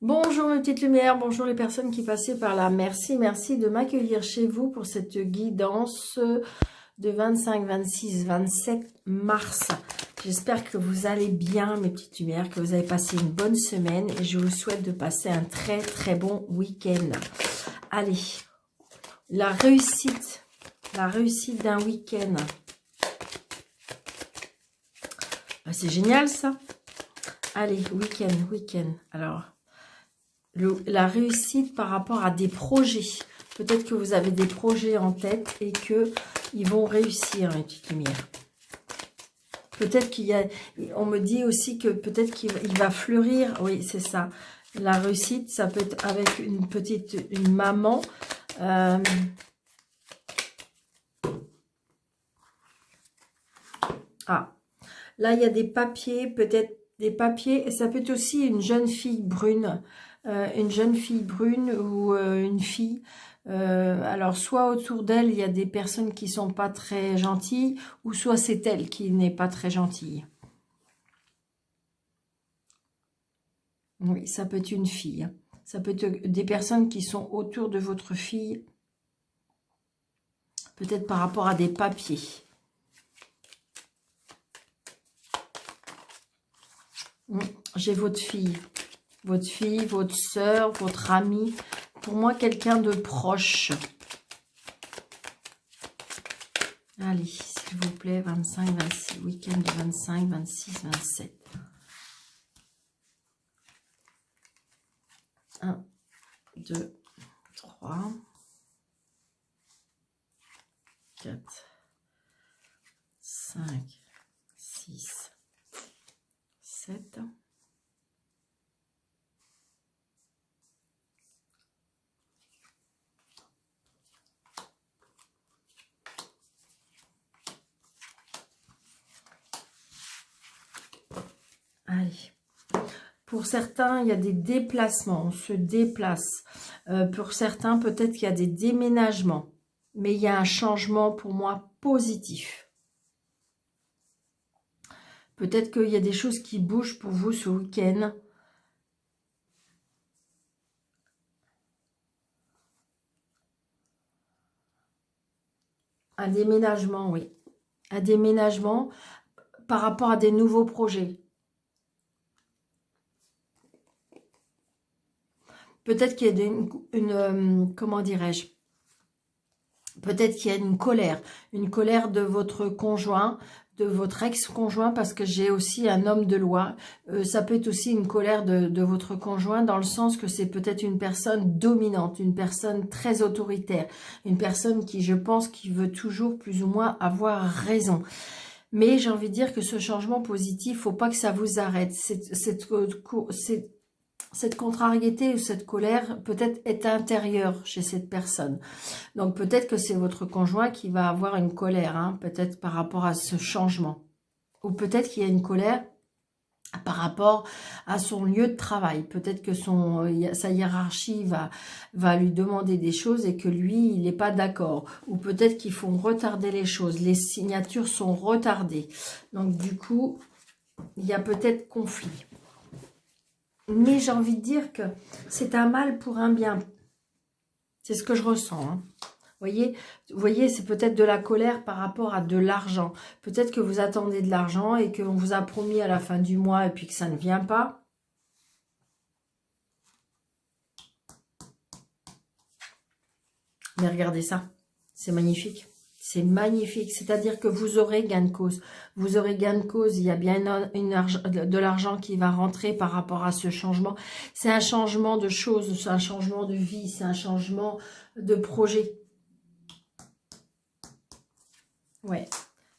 Bonjour mes petites lumières, bonjour les personnes qui passaient par là. Merci de m'accueillir chez vous pour cette guidance de 25, 26, 27 mars. J'espère que vous allez bien mes petites lumières, que vous avez passé une bonne semaine et je vous souhaite de passer un très bon week-end. Allez, la réussite d'un week-end. C'est génial ça. Allez, week-end. Alors... la réussite par rapport à des projets. Peut-être que vous avez des projets en tête et que ils vont réussir, mes petites lumières. Peut-être qu'il y a... On me dit aussi que peut-être qu'il va fleurir. Oui, c'est ça. La réussite, ça peut être avec une maman. Ah, là, il y a des papiers, peut-être des papiers. Et ça peut être aussi une jeune fille brune. Une jeune fille brune ou une fille. Alors, soit autour d'elle, il y a des personnes qui sont pas très gentilles, ou soit c'est elle qui n'est pas très gentille. Oui, ça peut être une fille. Ça peut être des personnes qui sont autour de votre fille, peut-être par rapport à des papiers. J'ai votre fille, votre sœur, votre amie. Pour moi, quelqu'un de proche. Allez, s'il vous plaît, 25, 26, week-end de 25, 26, 27. 1, 2, 3, 4, 5, 6, 7. Allez. Pour certains, il y a des déplacements, on se déplace. Pour certains, peut-être qu'il y a des déménagements. Mais il y a un changement pour moi positif. Peut-être qu'il y a des choses qui bougent pour vous ce week-end. Un déménagement, oui. Un déménagement par rapport à des nouveaux projets. Peut-être qu'il y a une comment dirais-je? Peut-être qu'il y a une colère de votre conjoint, de votre ex-conjoint, parce que j'ai aussi un homme de loi. Ça peut être aussi une colère de votre conjoint, dans le sens que c'est peut-être une personne dominante, une personne très autoritaire, une personne qui, je pense, qui veut toujours plus ou moins avoir raison. Mais j'ai envie de dire que ce changement positif, faut pas que ça vous arrête. Cette contrariété ou cette colère peut-être est intérieure chez cette personne. Donc peut-être que c'est votre conjoint qui va avoir une colère, hein, peut-être par rapport à ce changement. Ou peut-être qu'il y a une colère par rapport à son lieu de travail. Peut-être que sa hiérarchie va lui demander des choses et que lui, il n'est pas d'accord. Ou peut-être qu'ils font retarder les choses. Les signatures sont retardées. Donc du coup, il y a peut-être conflit. Mais j'ai envie de dire que c'est un mal pour un bien. C'est ce que je ressens. Hein. Vous voyez, c'est peut-être de la colère par rapport à de l'argent. Peut-être que vous attendez de l'argent et qu'on vous a promis à la fin du mois et puis que ça ne vient pas. Mais regardez ça, c'est magnifique. C'est magnifique, c'est-à-dire que vous aurez gain de cause. Vous aurez gain de cause, il y a bien de l'argent qui va rentrer par rapport à ce changement. C'est un changement de choses, c'est un changement de vie, c'est un changement de projet. Ouais,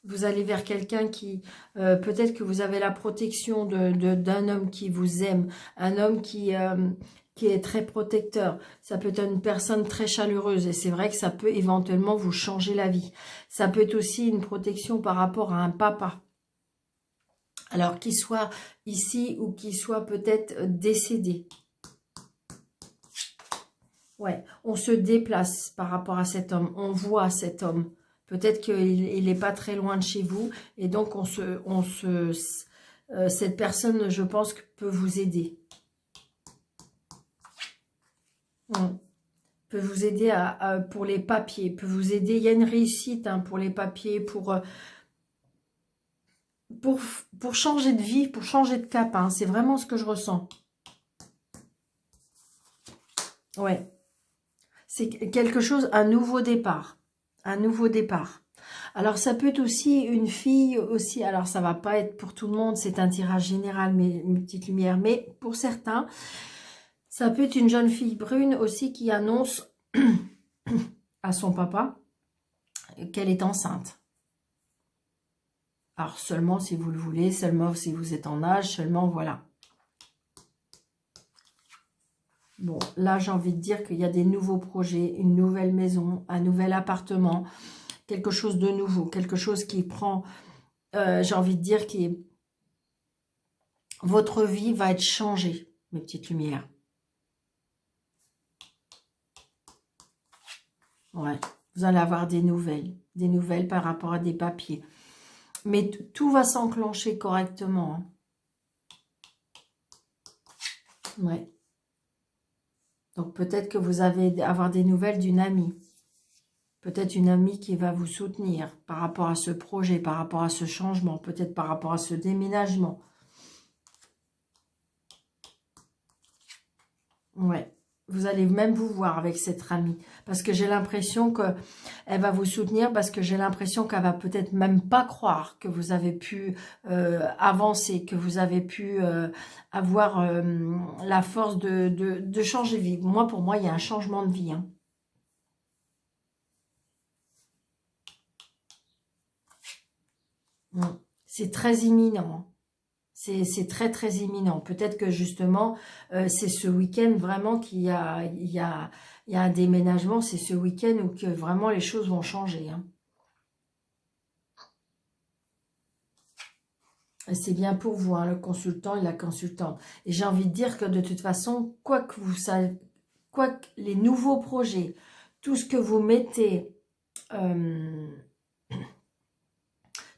vous allez vers quelqu'un qui, peut-être que vous avez la protection d'un homme qui vous aime, un homme qui est très protecteur. Ça peut être une personne très chaleureuse et c'est vrai que ça peut éventuellement vous changer la vie. Ça peut être aussi une protection par rapport à un papa. Alors qu'il soit ici ou qu'il soit peut-être décédé. Ouais, on se déplace par rapport à cet homme, on voit cet homme. Peut-être qu'il n'est pas très loin de chez vous et donc cette personne, je pense, peut vous aider. Peut vous aider pour les papiers, peut vous aider. Il y a une réussite hein, pour les papiers, pour changer de vie, pour changer de cap. Hein. C'est vraiment ce que je ressens. Ouais. C'est quelque chose, un nouveau départ. Un nouveau départ. Alors, ça peut être aussi une fille aussi. Alors, ça va pas être pour tout le monde. C'est un tirage général, mais une petite lumière. Mais pour certains, ça peut être une jeune fille brune aussi qui annonce à son papa qu'elle est enceinte. Alors, seulement si vous le voulez, seulement si vous êtes en âge, seulement voilà. Bon, là, j'ai envie de dire qu'il y a des nouveaux projets, une nouvelle maison, un nouvel appartement, quelque chose de nouveau, quelque chose qui prend, j'ai envie de dire, votre vie va être changée, mes petites lumières. Ouais, vous allez avoir des nouvelles par rapport à des papiers. Mais tout va s'enclencher correctement. Hein. Ouais. Donc peut-être que vous allez avoir des nouvelles d'une amie. Peut-être une amie qui va vous soutenir par rapport à ce projet, par rapport à ce changement, peut-être par rapport à ce déménagement. Ouais. Vous allez même vous voir avec cette amie. Parce que j'ai l'impression qu'elle va vous soutenir. Parce que j'ai l'impression qu'elle va peut-être même pas croire que vous avez pu avancer. Que vous avez pu avoir la force de changer de vie. Moi, pour moi, il y a un changement de vie. Hein. C'est très imminent. C'est très, très imminent. Peut-être que justement, c'est ce week-end vraiment qu'il y a un déménagement. C'est ce week-end où que vraiment les choses vont changer. Hein. C'est bien pour vous, hein, le consultant et la consultante. Et j'ai envie de dire que de toute façon, quoi que les nouveaux projets, tout ce que vous mettez...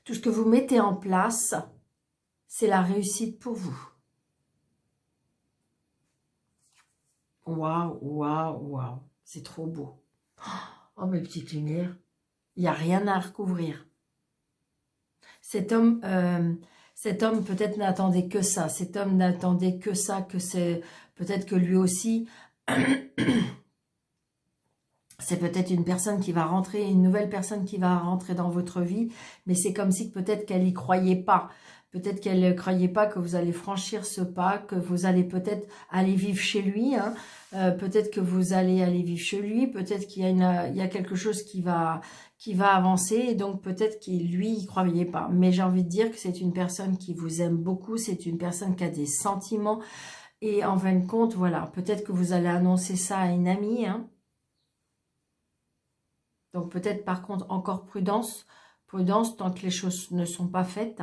tout ce que vous mettez en place, c'est la réussite pour vous. Waouh, waouh, waouh. C'est trop beau. Oh, mes petites lumières. Il n'y a rien à recouvrir. Cet homme peut-être n'attendait que ça. Cet homme n'attendait que ça, que c'est... Peut-être que lui aussi... C'est peut-être une personne qui va rentrer, une nouvelle personne qui va rentrer dans votre vie, mais c'est comme si peut-être qu'elle n'y croyait pas. Peut-être qu'elle ne croyait pas que vous allez franchir ce pas, que vous allez peut-être aller vivre chez lui. Hein. Peut-être que vous allez aller vivre chez lui. Peut-être qu'il y a quelque chose qui va avancer. Et donc peut-être qu'il, lui, il ne croyait pas. Mais j'ai envie de dire que c'est une personne qui vous aime beaucoup. C'est une personne qui a des sentiments. Et en fin de compte, voilà, peut-être que vous allez annoncer ça à une amie. Hein. Donc peut-être par contre encore prudence tant que les choses ne sont pas faites.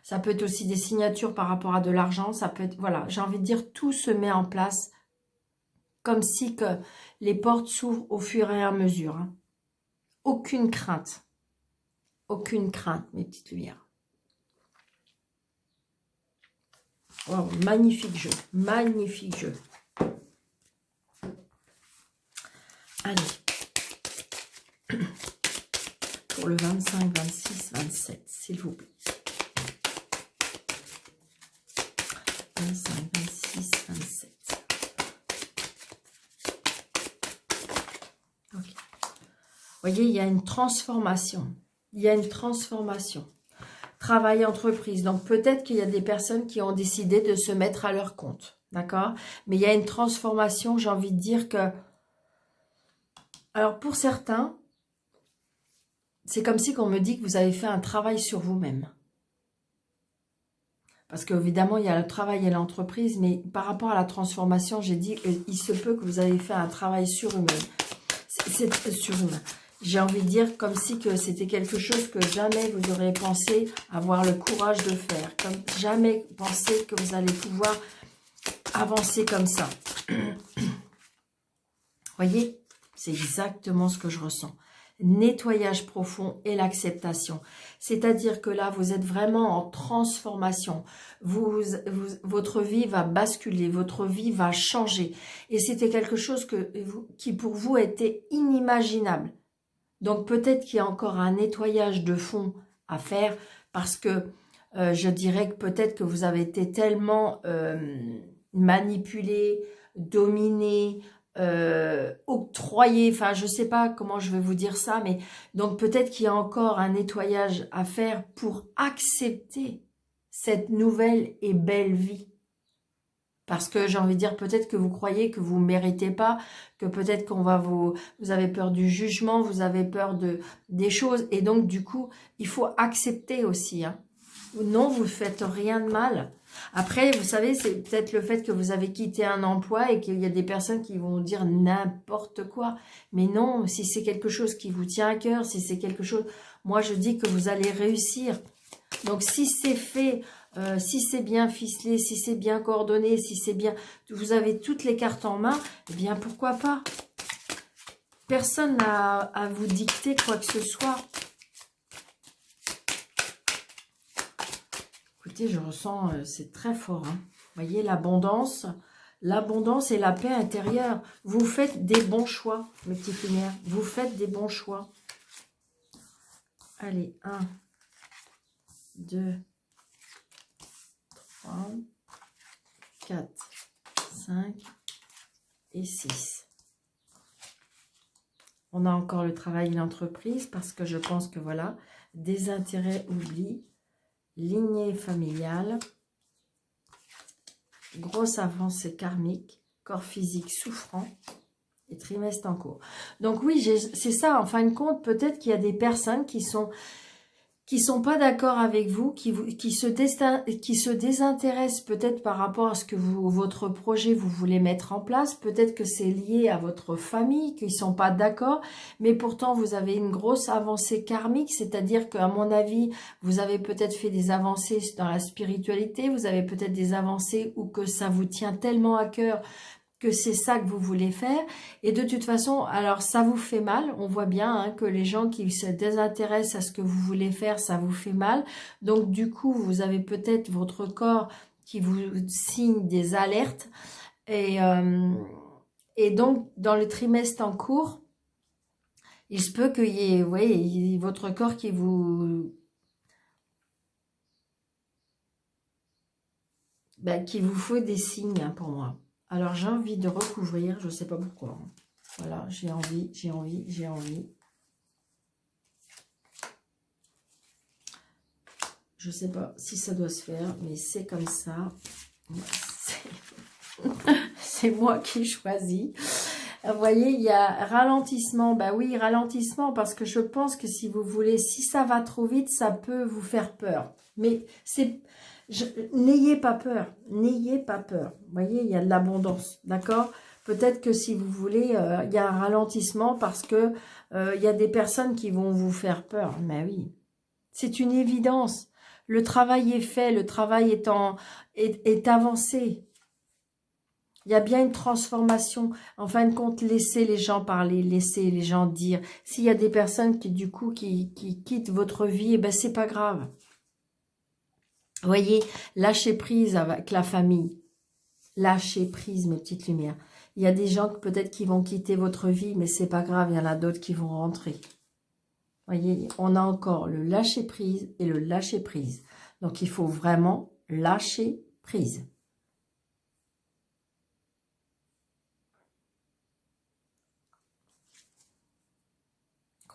Ça peut être aussi des signatures par rapport à de l'argent. Ça peut être, voilà, j'ai envie de dire, tout se met en place comme si que les portes s'ouvrent au fur et à mesure. Hein. Aucune crainte. Aucune crainte, mes petites lumières. Wow, magnifique jeu. Magnifique jeu. Allez. Pour le 25, 26, 27, s'il vous plaît. 25, 26, 27. Ok. Vous voyez, il y a une transformation. Il y a une transformation. Travail, entreprise. Donc, peut-être qu'il y a des personnes qui ont décidé de se mettre à leur compte. D'accord? Mais il y a une transformation, j'ai envie de dire que... Alors, pour certains, c'est comme si on me dit que vous avez fait un travail sur vous-même. Parce qu'évidemment, il y a le travail et l'entreprise, mais par rapport à la transformation, j'ai dit qu'il se peut que vous avez fait un travail surhumain. C'est surhumain. J'ai envie de dire comme si que c'était quelque chose que jamais vous auriez pensé avoir le courage de faire. Comme jamais pensé que vous allez pouvoir avancer comme ça. Voyez, c'est exactement ce que je ressens. nettoyage profond et l'acceptation. C'est-à-dire que là, vous êtes vraiment en transformation. Votre vie va basculer, votre vie va changer. Et c'était quelque chose qui pour vous était inimaginable. Donc peut-être qu'il y a encore un nettoyage de fond à faire parce que je dirais que peut-être que vous avez été tellement manipulé, dominé, octroyé, enfin je sais pas comment je vais vous dire ça, mais donc peut-être qu'il y a encore un nettoyage à faire pour accepter cette nouvelle et belle vie. Parce que j'ai envie de dire, peut-être que vous croyez que vous ne méritez pas, que peut-être qu'on va vous avez peur du jugement, vous avez peur des choses. Et donc, du coup, il faut accepter aussi. Hein. Non, vous ne faites rien de mal. Après, vous savez, c'est peut-être le fait que vous avez quitté un emploi et qu'il y a des personnes qui vont dire n'importe quoi. Mais non, si c'est quelque chose qui vous tient à cœur, si c'est quelque chose... Moi, je dis que vous allez réussir. Donc, si c'est fait... si c'est bien ficelé, si c'est bien coordonné, si c'est bien... Vous avez toutes les cartes en main, eh bien, pourquoi pas? Personne n'a à vous dicter quoi que ce soit. Écoutez, je ressens, c'est très fort. Hein. Vous voyez, l'abondance et la paix intérieure. Vous faites des bons choix, mes petites lumières. Vous faites des bons choix. Allez, 1, 2... 3, 4, 5 et 6. On a encore le travail de l'entreprise parce que je pense que voilà, des intérêts oubliés, lignée familiale, grosse avancée karmique, corps physique souffrant et trimestre en cours. Donc oui, c'est ça, en fin de compte, peut-être qu'il y a des personnes qui sont pas d'accord avec vous, qui se désintéressent peut-être par rapport à ce que votre projet vous voulez mettre en place. Peut-être que c'est lié à votre famille, qu'ils sont pas d'accord, mais pourtant vous avez une grosse avancée karmique, c'est-à-dire qu'à mon avis, vous avez peut-être fait des avancées dans la spiritualité, vous avez peut-être des avancées ou que ça vous tient tellement à cœur que c'est ça que vous voulez faire, et de toute façon, alors ça vous fait mal, on voit bien hein, que les gens qui se désintéressent à ce que vous voulez faire, ça vous fait mal, donc du coup, vous avez peut-être votre corps qui vous signe des alertes, et donc, dans le trimestre en cours, il se peut qu'il y ait, oui, votre corps qui vous faut des signes hein, pour moi. Alors, j'ai envie de recouvrir, je ne sais pas pourquoi. Voilà, j'ai envie. Je ne sais pas si ça doit se faire, mais c'est comme ça. C'est moi qui choisis. Vous voyez, il y a ralentissement. Ben oui, ralentissement, parce que je pense que si vous voulez, si ça va trop vite, ça peut vous faire peur. Mais c'est... N'ayez pas peur, n'ayez pas peur. Vous voyez, il y a de l'abondance, d'accord? Peut-être que si vous voulez, il y a un ralentissement parce que il y a des personnes qui vont vous faire peur. Mais oui, c'est une évidence. Le travail est fait, le travail est avancé. Il y a bien une transformation. En fin de compte, laissez les gens parler, laissez les gens dire. S'il y a des personnes qui, du coup, qui quittent votre vie, eh ben, c'est pas grave. Vous voyez, lâchez prise avec la famille. Lâchez prise, mes petites lumières. Il y a des gens peut-être qui vont quitter votre vie, mais c'est pas grave, il y en a d'autres qui vont rentrer. Vous voyez, on a encore le lâcher prise et le lâcher prise. Donc, il faut vraiment lâcher prise.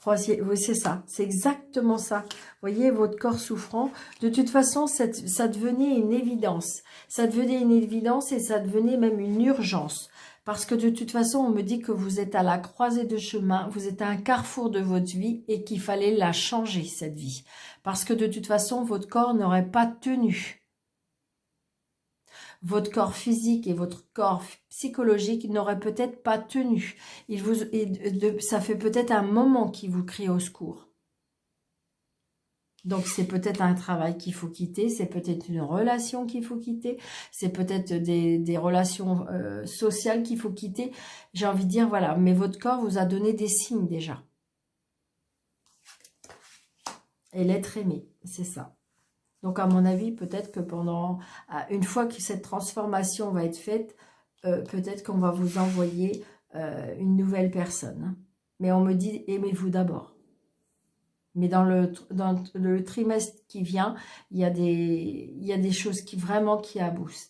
Oui, c'est ça, c'est exactement ça. Vous voyez, votre corps souffrant, de toute façon, ça devenait une évidence. Ça devenait une évidence et ça devenait même une urgence. Parce que de toute façon, on me dit que vous êtes à la croisée de chemin, vous êtes à un carrefour de votre vie et qu'il fallait la changer, cette vie. Parce que de toute façon, votre corps n'aurait pas tenu. Votre corps physique et votre corps psychologique n'auraient peut-être pas tenu. Ça fait peut-être un moment qu'il vous crie au secours. Donc, c'est peut-être un travail qu'il faut quitter, c'est peut-être une relation qu'il faut quitter, c'est peut-être des relations sociales qu'il faut quitter. J'ai envie de dire, voilà, mais votre corps vous a donné des signes déjà. et l'être aimé, c'est ça. Donc, à mon avis, peut-être que une fois que cette transformation va être faite, peut-être qu'on va vous envoyer une nouvelle personne. Hein. Mais on me dit, aimez-vous d'abord. Mais dans le trimestre qui vient, il y a des choses qui vraiment qui aboussent.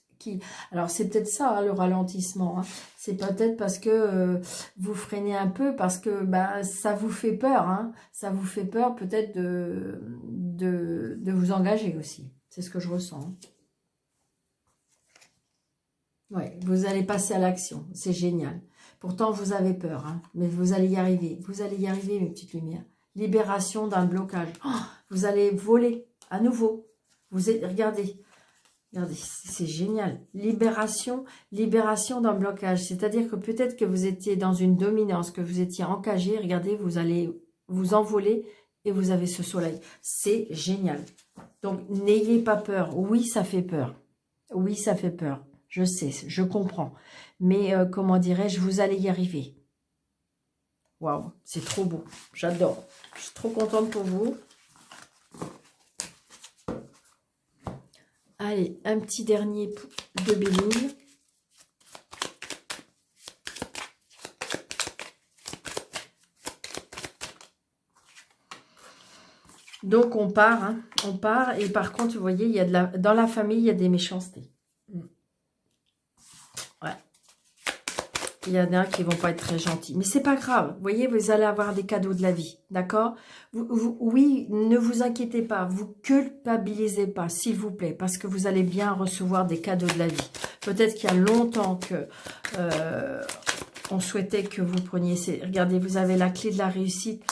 Alors, c'est peut-être ça, hein, le ralentissement. Hein. C'est peut-être parce que vous freinez un peu, parce que ça vous fait peur. Hein. Ça vous fait peur peut-être de vous engager aussi. C'est ce que je ressens. Hein. Ouais, vous allez passer à l'action. C'est génial. Pourtant, vous avez peur, hein, mais vous allez y arriver. Vous allez y arriver, mes petites lumières. Libération d'un blocage. Oh, vous allez voler à nouveau. Regardez, c'est génial. Libération d'un blocage. C'est-à-dire que peut-être que vous étiez dans une dominance, que vous étiez encagé. Regardez, vous allez vous envoler et vous avez ce soleil. C'est génial. Donc, n'ayez pas peur. Oui, ça fait peur. Oui, ça fait peur. Je sais, je comprends. Mais comment dirais-je, vous allez y arriver. Waouh, c'est trop beau. J'adore. Je suis trop contente pour vous. Allez, un petit dernier de Béline. Donc, on part. Hein, on part. Et par contre, vous voyez, il y a dans la famille, il y a des méchancetés. Ouais. Il y en a qui vont pas être très gentils. Mais c'est pas grave. Vous voyez, vous allez avoir des cadeaux de la vie. D'accord? Oui, ne vous inquiétez pas. Vous culpabilisez pas, s'il vous plaît. Parce que vous allez bien recevoir des cadeaux de la vie. Peut-être qu'il y a longtemps que on souhaitait que vous preniez Regardez, vous avez la clé de la réussite.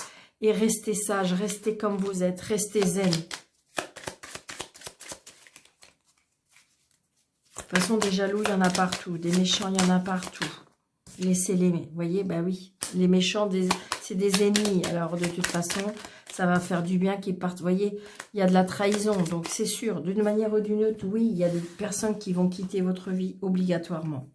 Et restez sage, restez comme vous êtes. Restez zen. De toute façon, des jaloux, il y en a partout. Des méchants, il y en a partout. Laissez-les, vous voyez, bah oui, les méchants, c'est des ennemis. Alors, de toute façon, ça va faire du bien qu'ils partent. Vous voyez, il y a de la trahison, donc c'est sûr, d'une manière ou d'une autre, oui, il y a des personnes qui vont quitter votre vie obligatoirement.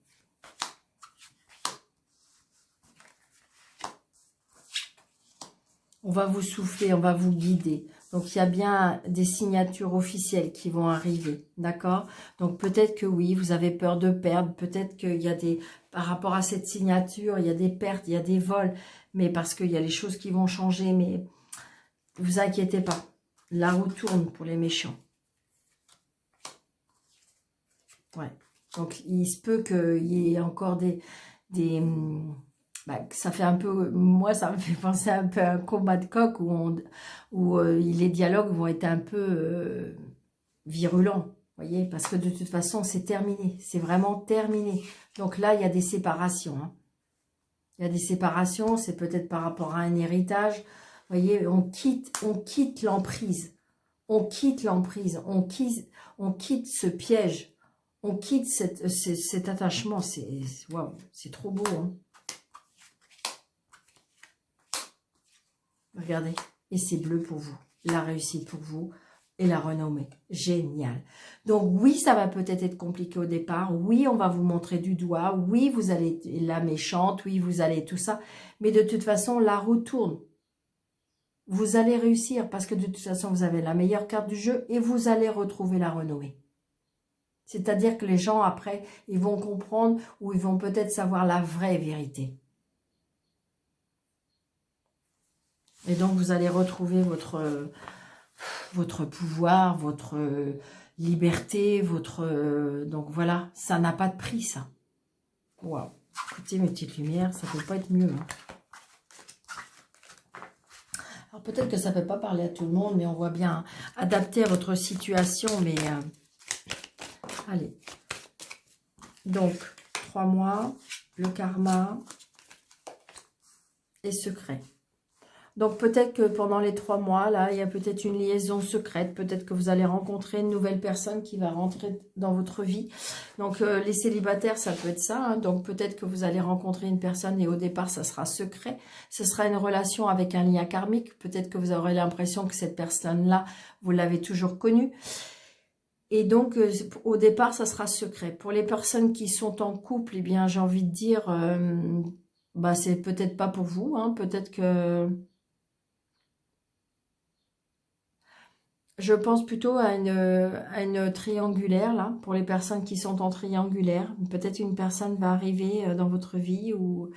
On va vous souffler, on va vous guider. Donc, il y a bien des signatures officielles qui vont arriver, d'accord? Donc, peut-être que oui, vous avez peur de perdre. Peut-être qu'il y a par rapport à cette signature, il y a des pertes, il y a des vols. Mais parce qu'il y a les choses qui vont changer. Mais ne vous inquiétez pas. La roue tourne pour les méchants. Ouais. Donc, il se peut qu'il y ait encore ça fait un peu, moi ça me fait penser un peu à un combat de coq où les dialogues vont être un peu virulents, vous voyez, parce que de toute façon c'est terminé, c'est vraiment terminé. Donc là il y a des séparations, hein. Il y a des séparations, c'est peut-être par rapport à un héritage, vous voyez, on quitte l'emprise, on quitte l'emprise, on quitte ce piège, on quitte cet attachement, waouh, c'est trop beau, hein. Regardez, et c'est bleu pour vous, la réussite pour vous et la renommée. Génial. Donc oui, ça va peut-être être compliqué au départ. Oui, on va vous montrer du doigt. Oui, vous allez être la méchante. Oui, vous allez tout ça. Mais de toute façon, la roue tourne. Vous allez réussir parce que de toute façon, vous avez la meilleure carte du jeu et vous allez retrouver la renommée. C'est-à-dire que les gens, après, ils vont comprendre ou ils vont peut-être savoir la vraie vérité. Et donc, vous allez retrouver votre pouvoir, votre liberté, donc voilà, ça n'a pas de prix, ça. Waouh. Écoutez, mes petites lumières, ça ne peut pas être mieux. Hein. Alors, peut-être que ça ne peut pas parler à tout le monde, mais on voit bien adapter à votre situation. Mais allez. Donc, 3 mois, le karma et secret. Donc, peut-être que pendant les 3 mois, là, il y a peut-être une liaison secrète. Peut-être que vous allez rencontrer une nouvelle personne qui va rentrer dans votre vie. Donc, les célibataires, ça peut être ça. Hein. Donc, peut-être que vous allez rencontrer une personne et au départ, ça sera secret. Ce sera une relation avec un lien karmique. Peut-être que vous aurez l'impression que cette personne-là, vous l'avez toujours connue. Et donc, au départ, ça sera secret. Pour les personnes qui sont en couple, eh bien, j'ai envie de dire, c'est peut-être pas pour vous. Hein. Peut-être que... Je pense plutôt à une triangulaire, là, pour les personnes qui sont en triangulaire. Peut-être une personne va arriver dans votre vie ou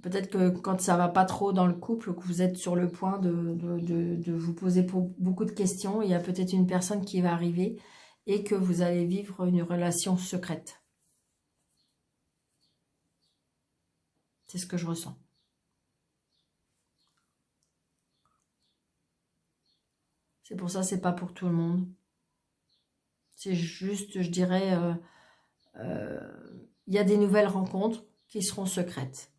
peut-être que quand ça va pas trop dans le couple, que vous êtes sur le point de vous poser beaucoup de questions, il y a peut-être une personne qui va arriver et que vous allez vivre une relation secrète. C'est ce que je ressens. C'est pour ça, c'est pas pour tout le monde. C'est juste, je dirais, il y a des nouvelles rencontres qui seront secrètes.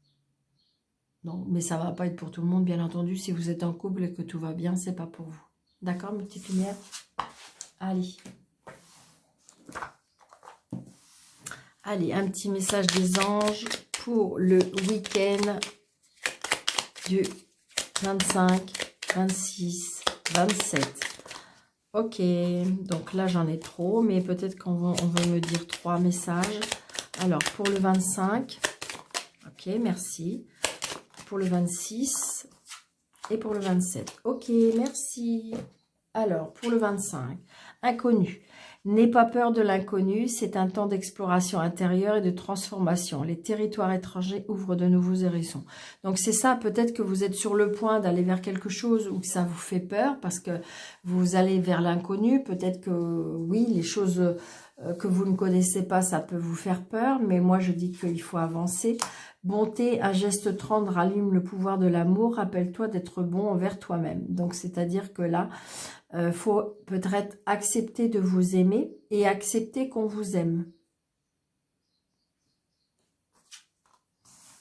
Non, mais ça va pas être pour tout le monde, bien entendu. Si vous êtes en couple et que tout va bien, c'est pas pour vous. D'accord, mes petites lumières? Allez. Allez, un petit message des anges pour le week-end du 25, 26, 27. Ok, donc là j'en ai trop, mais peut-être qu'on va me dire 3 messages. Alors, pour le 25, ok, merci. Pour le 26 et pour le 27. Ok, merci. Alors, pour le 25, inconnu. N'aie pas peur de l'inconnu, c'est un temps d'exploration intérieure et de transformation. Les territoires étrangers ouvrent de nouveaux horizons. Donc c'est ça, peut-être que vous êtes sur le point d'aller vers quelque chose ou que ça vous fait peur parce que vous allez vers l'inconnu. Peut-être que oui, les choses que vous ne connaissez pas, ça peut vous faire peur, mais moi je dis qu'il faut avancer. Bonté, un geste tendre rallume le pouvoir de l'amour. Rappelle-toi d'être bon envers toi-même. Donc c'est-à-dire que là, faut peut-être accepter de vous aimer et accepter qu'on vous aime.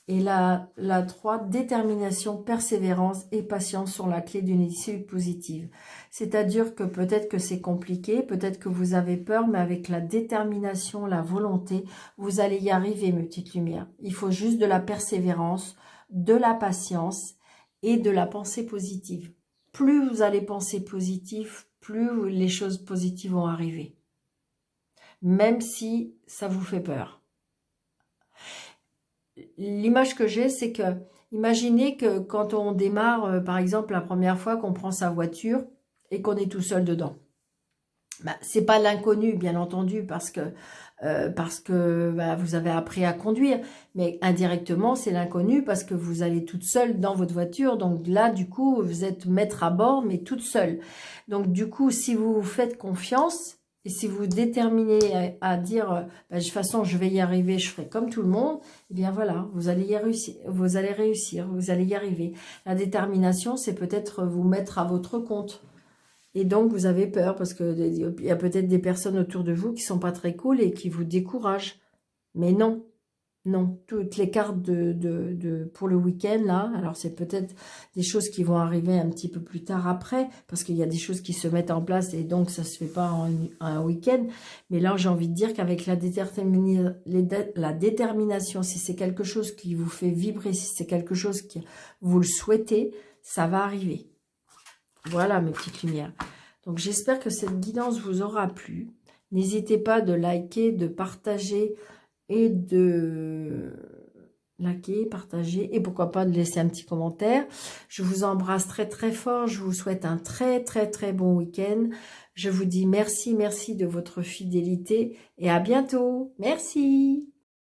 Et la 3, détermination, persévérance et patience sont la clé d'une issue positive. C'est-à-dire que peut-être que c'est compliqué, peut-être que vous avez peur, mais avec la détermination, la volonté, vous allez y arriver, mes petites lumières. Il faut juste de la persévérance, de la patience et de la pensée positive. Plus vous allez penser positif, plus les choses positives vont arriver. Même si ça vous fait peur. L'image que j'ai, c'est que, imaginez que quand on démarre, par exemple, la première fois qu'on prend sa voiture et qu'on est tout seul dedans. Bah, c'est pas l'inconnu, bien entendu, parce que bah, vous avez appris à conduire, mais indirectement, c'est l'inconnu parce que vous allez toute seule dans votre voiture. Donc là, du coup, vous êtes maître à bord, mais toute seule. Donc du coup, si vous vous faites confiance et si vous vous déterminez à dire, bah, de toute façon, je vais y arriver, je ferai comme tout le monde, eh bien voilà, vous allez y réussir, vous allez réussir, vous allez y arriver. La détermination, c'est peut-être vous mettre à votre compte. Et donc, vous avez peur parce qu'il y a peut-être des personnes autour de vous qui sont pas très cool et qui vous découragent. Mais non, non. Toutes les cartes pour le week-end, là, alors c'est peut-être des choses qui vont arriver un petit peu plus tard après, parce qu'il y a des choses qui se mettent en place et donc ça se fait pas en un week-end. Mais là, j'ai envie de dire qu'avec la détermination, si c'est quelque chose qui vous fait vibrer, si c'est quelque chose que vous le souhaitez, ça va arriver. Voilà mes petites lumières. Donc j'espère que cette guidance vous aura plu. N'hésitez pas de liker, de partager et de liker, partager et pourquoi pas de laisser un petit commentaire. Je vous embrasse très très fort. Je vous souhaite un très très très bon week-end. Je vous dis merci, merci de votre fidélité et à bientôt. Merci.